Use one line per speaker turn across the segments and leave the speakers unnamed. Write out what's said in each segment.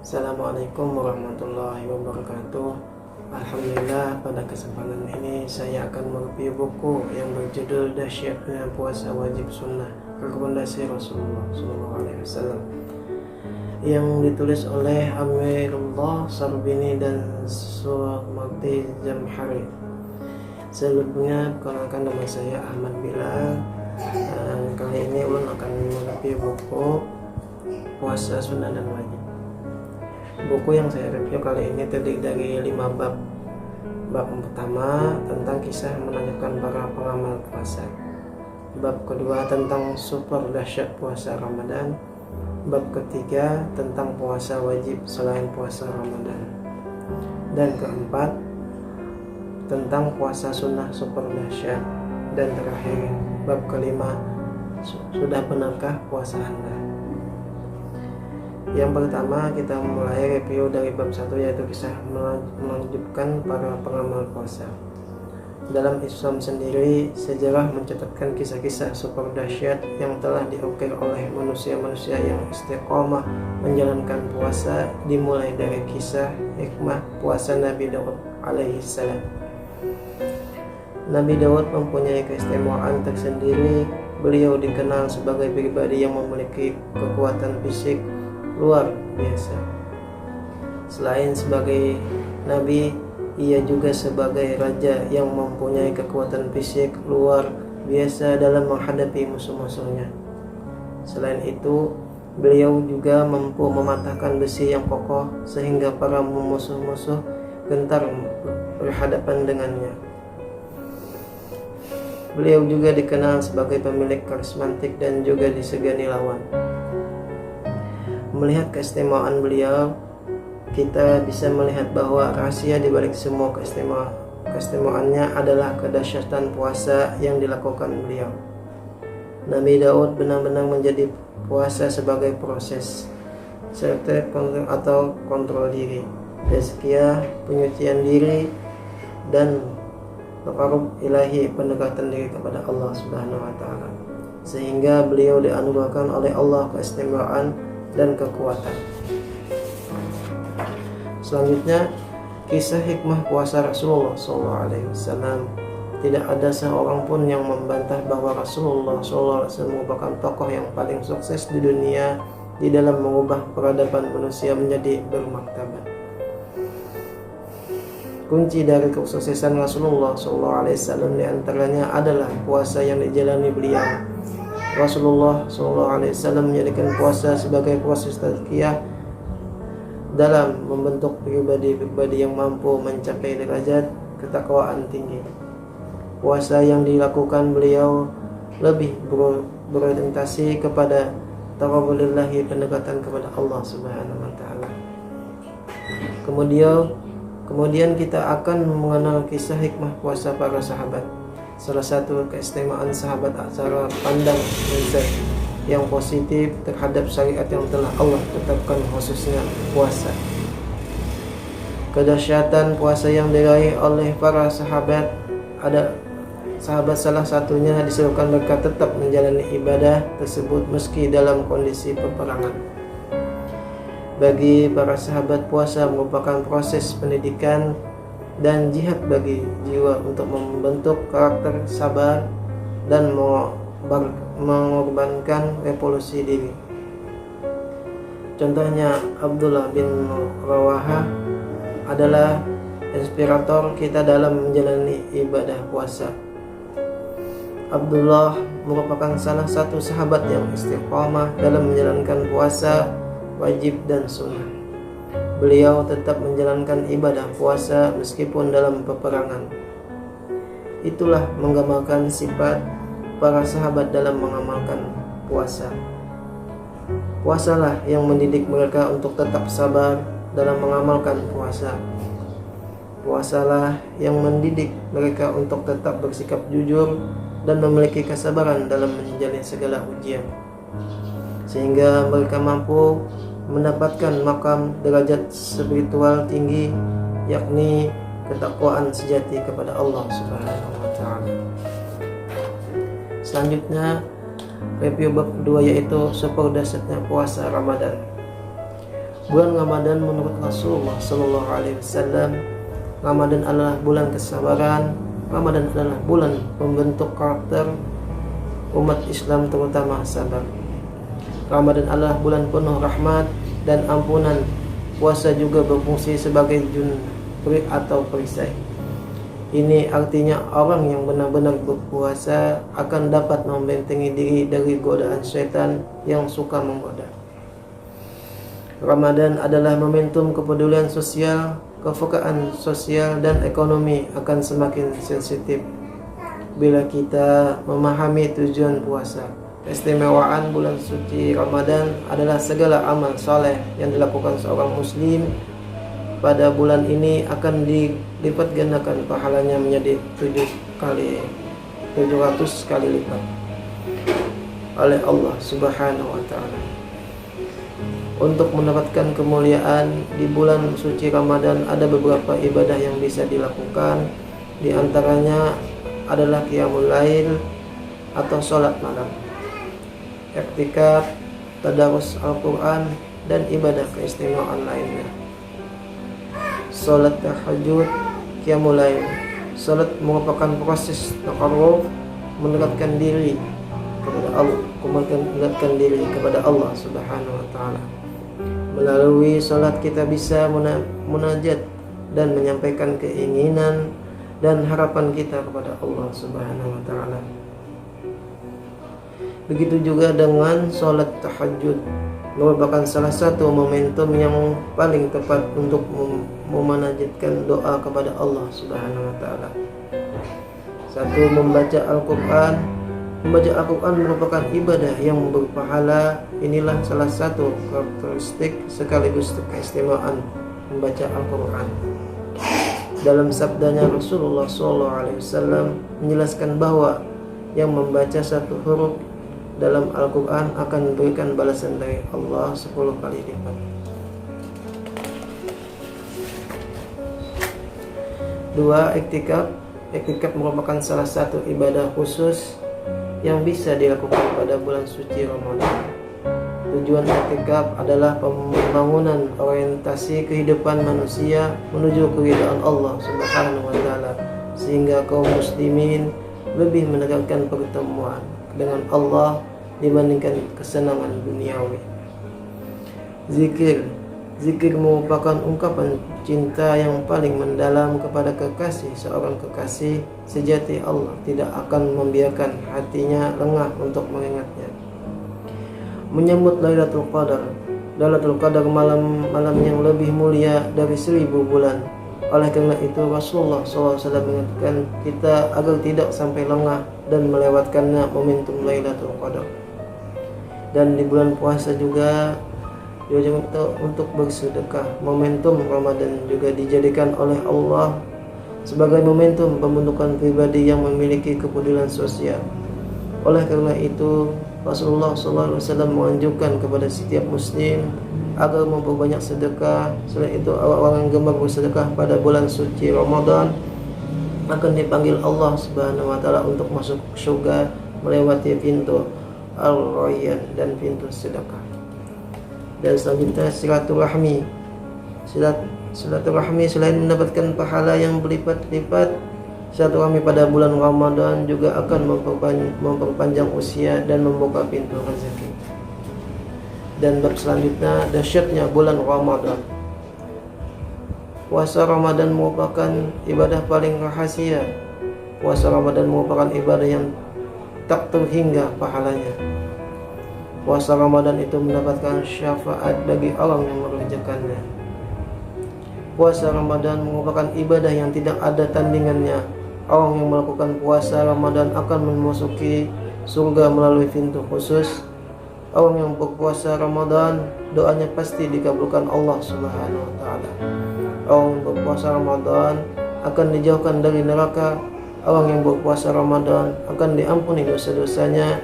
Assalamualaikum warahmatullahi wabarakatuh. Alhamdulillah, pada kesempatan ini saya akan mereview buku yang berjudul Dahsyatnya Puasa Wajib Sunnah, Rekomendasi Rasulullah SAW, yang ditulis oleh Amirullah Sarbini dan Sumarti Jamhari. Sebelumnya, perkenalkan nama saya Ahmad Bilal. Kali ini ulun akan mereview buku Puasa Sunnah dan Wajib. Buku yang saya review kali ini terdiri dari 5 bab. Bab pertama tentang kisah menanyakan para pengamal puasa. Bab kedua tentang super dahsyat puasa Ramadan. Bab ketiga tentang puasa wajib selain puasa Ramadan. Dan keempat tentang puasa sunnah super dahsyat. Dan terakhir bab kelima, sudah benarkah puasa Anda? Yang pertama, kita mulai review dari bab 1, yaitu kisah menakjubkan para pengamal puasa. Dalam Islam sendiri, sejarah mencatatkan kisah-kisah super dahsyat yang telah diukir oleh manusia-manusia yang istiqomah menjalankan puasa, dimulai dari kisah hikmah puasa Nabi Daud alaihissalam. Nabi Daud mempunyai keistimewaan tersendiri. Beliau dikenal sebagai pribadi yang memiliki kekuatan fisik luar biasa. Selain sebagai nabi, ia juga sebagai raja yang mempunyai kekuatan fisik luar biasa dalam menghadapi musuh-musuhnya. Selain itu, beliau juga mampu mematahkan besi yang kokoh sehingga para musuh-musuh gentar berhadapan dengannya. Beliau juga dikenal sebagai pemilik karismatik dan juga disegani lawan. Melihat keistimewaan beliau, kita bisa melihat bahwa rahasia di balik semua keistimewaannya adalah kedahsyatan puasa yang dilakukan beliau. Nabi Daud benar-benar menjadi puasa sebagai proses serta kontrol diri, tazkiyah, penyucian diri, dan taqarrub ilahi, pendekatan diri kepada Allah Subhanahu wa taala. Sehingga beliau dianugerahkan oleh Allah keistimewaan dan kekuatan. Selanjutnya, kisah hikmah puasa Rasulullah SAW. Tidak ada seorang pun yang membantah bahwa Rasulullah SAW merupakan tokoh yang paling sukses di dunia di dalam mengubah peradaban manusia menjadi bermartabat. Kunci dari kesuksesan Rasulullah SAW diantaranya adalah puasa yang dijalani beliau. Rasulullah SAW menjadikan puasa sebagai proses tazkiyah dalam membentuk pribadi-pribadi yang mampu mencapai derajat ketakwaan tinggi. Puasa yang dilakukan beliau lebih berorientasi kepada taqarrubillahi, pendekatan kepada Allah Subhanahu wa taala. Kemudian kita akan mengenal kisah hikmah puasa para sahabat. Salah satu keistimewaan sahabat cara pandang yang positif terhadap syariat yang telah Allah tetapkan, khususnya puasa. Kedahsyatan puasa yang diraih oleh para sahabat, ada sahabat salah satunya disebutkan mereka tetap menjalani ibadah tersebut meski dalam kondisi peperangan. Bagi para sahabat, puasa merupakan proses pendidikan dan jihad bagi jiwa untuk membentuk karakter sabar dan mengorbankan revolusi diri. Contohnya, Abdullah bin Rawahah adalah inspirator kita dalam menjalani ibadah puasa. Abdullah merupakan salah satu sahabat yang istiqomah dalam menjalankan puasa wajib dan sunnah. Beliau tetap menjalankan ibadah puasa meskipun dalam peperangan. Itulah menggambarkan sifat para sahabat dalam mengamalkan puasa. Puasalah yang mendidik mereka untuk tetap sabar dalam mengamalkan puasa. Puasalah yang mendidik mereka untuk tetap bersikap jujur dan memiliki kesabaran dalam menjalani segala ujian, sehingga mereka mampu mendapatkan makam derajat spiritual tinggi, yakni ketakwaan sejati kepada Allah Subhanahu wa taala. Selanjutnya, review bab kedua, yaitu super dahsyatnya puasa Ramadan. Bulan Ramadan menurut Rasulullah Sallallahu Alaihi Wasallam, Ramadan adalah bulan kesabaran. Ramadan adalah bulan membentuk karakter umat Islam, terutama sabar. Ramadan adalah bulan penuh rahmat dan ampunan. Puasa juga berfungsi sebagai junpri atau perisai. Ini artinya orang yang benar-benar berpuasa akan dapat membentengi diri dari godaan syaitan yang suka menggoda. Ramadan adalah momentum kepedulian sosial, kepekaan sosial dan ekonomi akan semakin sensitif bila kita memahami tujuan puasa. Keistimewaan bulan suci Ramadan adalah segala amal saleh yang dilakukan seorang muslim pada bulan ini akan dilipat gandakan pahalanya menjadi 700 kali lipat oleh Allah Subhanahu wa taala. Untuk mendapatkan kemuliaan di bulan suci Ramadan ada beberapa ibadah yang bisa dilakukan. Di antaranya adalah qiyamul lail atau sholat malam, i'tikaf, tadarus Al-Quran, dan ibadah keistimewaan lainnya. Sholat tahajud, qiyamul lail. Sholat merupakan proses taqarrub, mendekatkan diri kepada Allah Subhanahu wa taala. Melalui sholat kita bisa munajat dan menyampaikan keinginan dan harapan kita kepada Allah Subhanahu wa taala. Begitu juga dengan sholat tahajud, merupakan salah satu momentum yang paling tepat untuk memunajatkan doa kepada Allah Subhanahu wa taala. Satu, membaca Al-Quran. Membaca Al-Quran merupakan ibadah yang berpahala. Inilah salah satu karakteristik sekaligus keistimewaan membaca Al-Quran. Dalam sabdanya Rasulullah SAW menjelaskan bahwa yang membaca satu huruf dalam Al-Quran akan memberikan balasan dari Allah 10 kali lipat. 2. Iktikaf. Iktikaf merupakan salah satu ibadah khusus yang bisa dilakukan pada bulan suci Ramadan. Tujuan iktikaf adalah pembangunan orientasi kehidupan manusia menuju keridhaan Allah Subhanahu wa taala, sehingga kaum muslimin lebih menekankan pertemuan dengan Allah dibandingkan kesenangan duniawi. Zikir. Zikir merupakan ungkapan cinta yang paling mendalam kepada kekasih. Seorang kekasih sejati Allah tidak akan membiarkan hatinya lengah untuk mengingatnya. Menyambut Lailatul Qadar. Lailatul Qadar malam yang lebih mulia dari 1000 bulan. Oleh karena itu Rasulullah SAW mengingatkan kita agar tidak sampai lengah dan melewatkannya momentum Lailatul Qadar. Dan di bulan puasa juga untuk bersedekah. Momentum Ramadan juga dijadikan oleh Allah sebagai momentum pembentukan pribadi yang memiliki kepedulian sosial. Oleh karena itu Rasulullah SAW menganjurkan kepada setiap muslim agar memperbanyak sedekah. Selain itu, orang yang gemar bersedekah pada bulan suci Ramadan akan dipanggil Allah Subhanahu wa taala untuk masuk surga melewati pintu Al-Rayyan dan pintu sedekah. Dan selanjutnya silaturahmi. Silaturahmi selain mendapatkan pahala yang berlipat-lipat, silaturahmi pada bulan Ramadan juga akan memperpanjang usia dan membuka pintu rezeki. Dan bab selanjutnya, dahsyatnya bulan Ramadan. Puasa Ramadan merupakan ibadah paling rahasia. Puasa Ramadan merupakan ibadah yang tak terhingga pahalanya. Puasa Ramadan itu mendapatkan syafaat bagi orang yang mengerjakannya. Puasa Ramadan merupakan ibadah yang tidak ada tandingannya. Orang yang melakukan puasa Ramadan akan memasuki surga melalui pintu khusus. Orang yang berpuasa Ramadan, doanya pasti dikabulkan Allah Subhanahu wa taala. Orang yang berpuasa Ramadan akan dijauhkan dari neraka. Orang yang berpuasa Ramadan akan diampuni dosa-dosanya.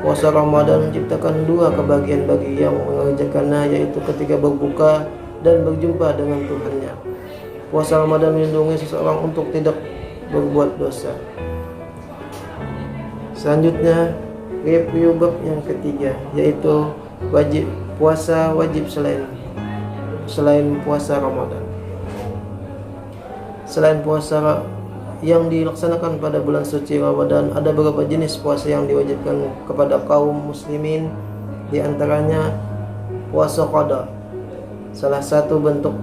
Puasa Ramadan menciptakan dua kebahagiaan bagi yang mengerjakannya, yaitu ketika berbuka dan berjumpa dengan Tuhannya. Puasa Ramadan melindungi seseorang untuk tidak berbuat dosa. Selanjutnya, review bab yang ketiga, yaitu puasa wajib selain selain puasa Ramadan. Selain puasa yang dilaksanakan pada bulan suci Ramadan, ada beberapa jenis puasa yang diwajibkan kepada kaum muslimin. Di antaranya puasa qada, salah satu bentuk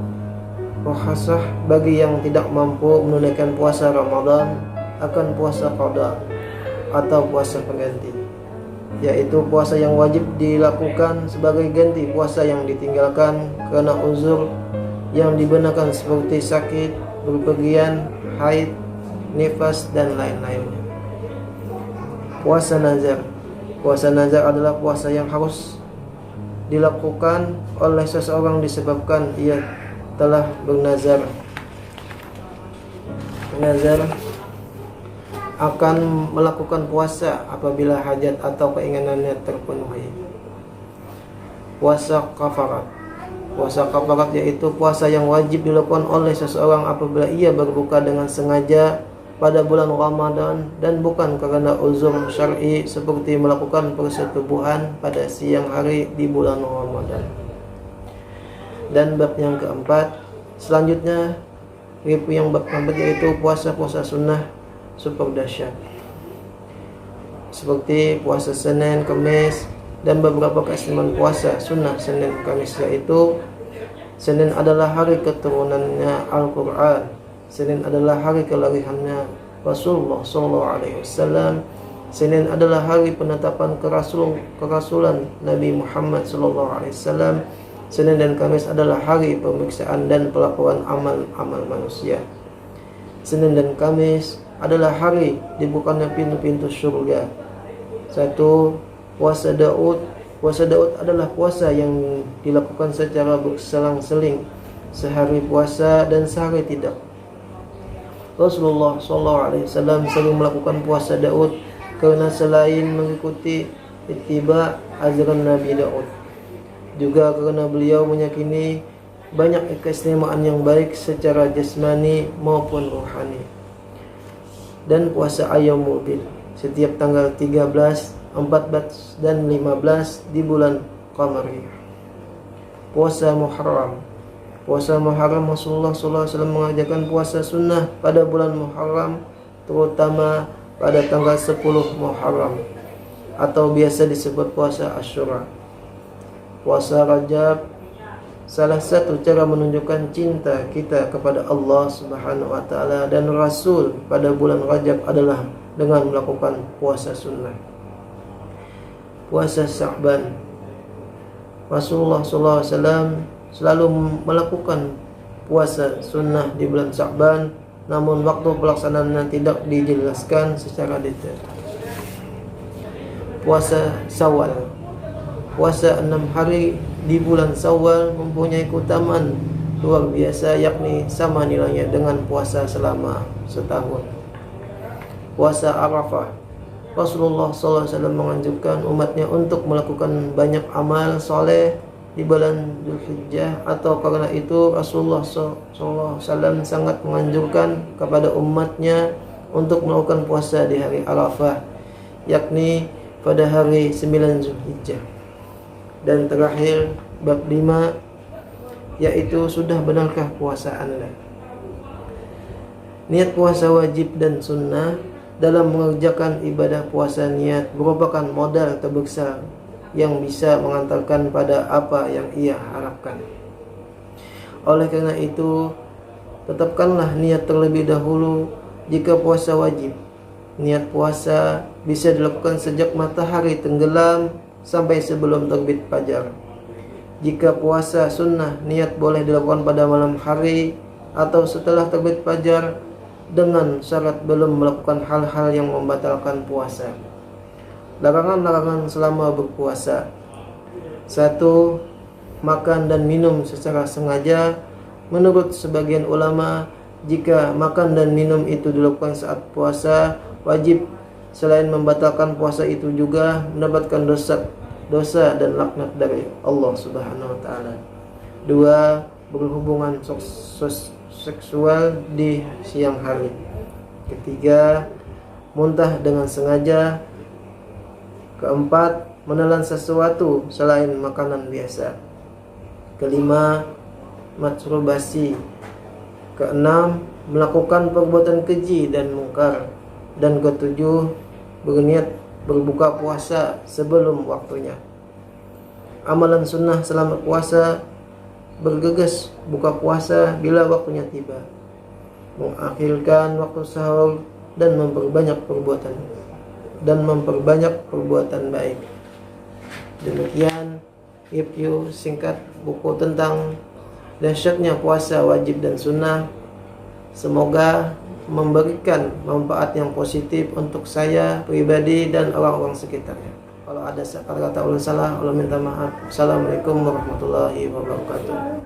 rukhsah bagi yang tidak mampu menunaikan puasa Ramadan akan puasa qada atau puasa pengganti, yaitu puasa yang wajib dilakukan sebagai ganti puasa yang ditinggalkan karena uzur yang dibenarkan seperti sakit, bepergian, haid, nifas, dan lain-lainnya. Puasa nazar. Puasa nazar adalah puasa yang harus dilakukan oleh seseorang disebabkan ia telah bernazar akan melakukan puasa apabila hajat atau keinginannya terpenuhi. Puasa kafarat. Puasa kafarat yaitu puasa yang wajib dilakukan oleh seseorang apabila ia berbuka dengan sengaja pada bulan Ramadan dan bukan karena uzur syar'i seperti melakukan persetubuhan pada siang hari di bulan Ramadan. Dan bab yang keempat, selanjutnya yang bab keempat yaitu puasa-puasa sunnah super dahsyat, seperti puasa Senin, Kamis, dan beberapa keistimewaan puasa sunnah Senin, Kamis, yaitu Senin adalah hari keturunannya Al-Quran, Senin adalah hari kelahirannya Rasulullah SAW, Senin adalah hari penetapan kerasulan Nabi Muhammad SAW, Senin dan Kamis adalah hari pemeriksaan dan pelaporan amal-amal manusia. Senin dan Kamis adalah hari dibukanya pintu-pintu surga. Satu, puasa Daud. Puasa Daud adalah puasa yang dilakukan secara berselang-seling, sehari puasa dan sehari tidak. Rasulullah SAW sering melakukan puasa Daud karena selain mengikuti ittiba ajaran Nabi Daud, juga karena beliau meyakini banyak keistimewaan yang baik secara jasmani maupun rohani. Dan puasa Ayyamul Bid setiap tanggal 13, 14, dan 15 di bulan Qamariyah. Puasa Muharram. Puasa Muharram, Rasulullah SAW mengajarkan puasa sunnah pada bulan Muharram, terutama pada tanggal 10 Muharram atau biasa disebut puasa Asyura. Puasa Rajab, salah satu cara menunjukkan cinta kita kepada Allah Subhanahu wa taala dan Rasul pada bulan Rajab adalah dengan melakukan puasa sunnah. Puasa Sya'ban. Rasulullah SAW selalu melakukan puasa sunnah di bulan Sya'ban, namun waktu pelaksanaannya tidak dijelaskan secara detail. Puasa Syawal. Puasa 6 hari di bulan Syawal mempunyai keutamaan luar biasa, yakni sama nilainya dengan puasa selama setahun. Puasa Arafah. Rasulullah SAW menganjurkan umatnya untuk melakukan banyak amal soleh di bulan Dzulhijjah, atau karena itu Rasulullah SAW sangat menganjurkan kepada umatnya untuk melakukan puasa di hari Arafah, yakni pada hari 9 Dzulhijjah. Dan terakhir bab 5, yaitu sudah benarkah puasa Anda? Niat puasa wajib dan sunnah. Dalam mengerjakan ibadah puasa, niat merupakan modal terbesar yang bisa mengantarkan pada apa yang ia harapkan. Oleh karena itu, tetapkanlah niat terlebih dahulu jika puasa wajib. Niat puasa bisa dilakukan sejak matahari tenggelam sampai sebelum terbit fajar. Jika puasa sunnah, niat boleh dilakukan pada malam hari atau setelah terbit fajar dengan syarat belum melakukan hal-hal yang membatalkan puasa. Larangan-larangan selama berpuasa. 1. Makan dan minum secara sengaja. Menurut sebagian ulama, jika makan dan minum itu dilakukan saat puasa wajib, selain membatalkan puasa itu juga mendapatkan dosa dan laknat dari Allah Subhanahu wa taala. 2. Berhubungan seksual di siang hari. 3. Muntah dengan sengaja. 4. Menelan sesuatu selain makanan biasa. 5. masturbasi. Keenam, melakukan perbuatan keji dan mungkar. Dan ketujuh, berniat berbuka puasa sebelum waktunya. Amalan sunnah selama puasa: bergegas buka puasa bila waktunya tiba, mengakhirkan waktu sahur, dan memperbanyak perbuatan baik. Demikian review singkat buku tentang dahsyatnya puasa wajib dan sunnah. Semoga memberikan manfaat yang positif untuk saya pribadi dan orang-orang sekitarnya. Kalau ada kata-kata ulun salah, ulun minta maaf. Assalamualaikum warahmatullahi wabarakatuh.